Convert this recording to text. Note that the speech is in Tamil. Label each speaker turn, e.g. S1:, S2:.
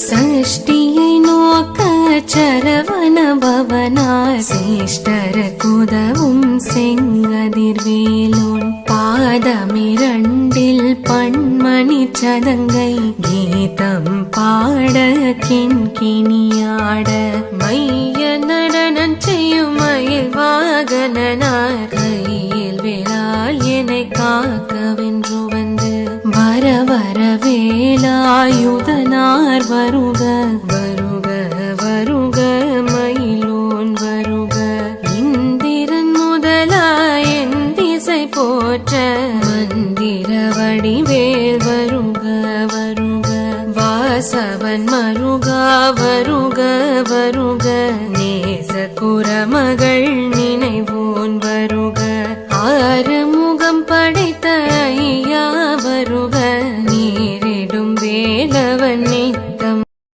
S1: சஷ்டியை நோக்க சரவண பவனார் சேஷ்டரக்குதவும் செங்கதிர்வேலோன் பாதமிரண்டில் பண்மணி சதங்கை கீதம் பாட கிண்கிணியாட மைய நடனம் செய்யும் மயில் வாகனனார் கையில் வேளால் என்னை காக்கவென்று வந்து வர வர வேலாயுதனார் வருக வருக வருக மயிலோன் வருக இந்திரன் முதலாய் என் திசை போற்ற மந்திர வடிவேல் வருக வருக வாசவன் மருகா வருக வருக நேச குரமகள்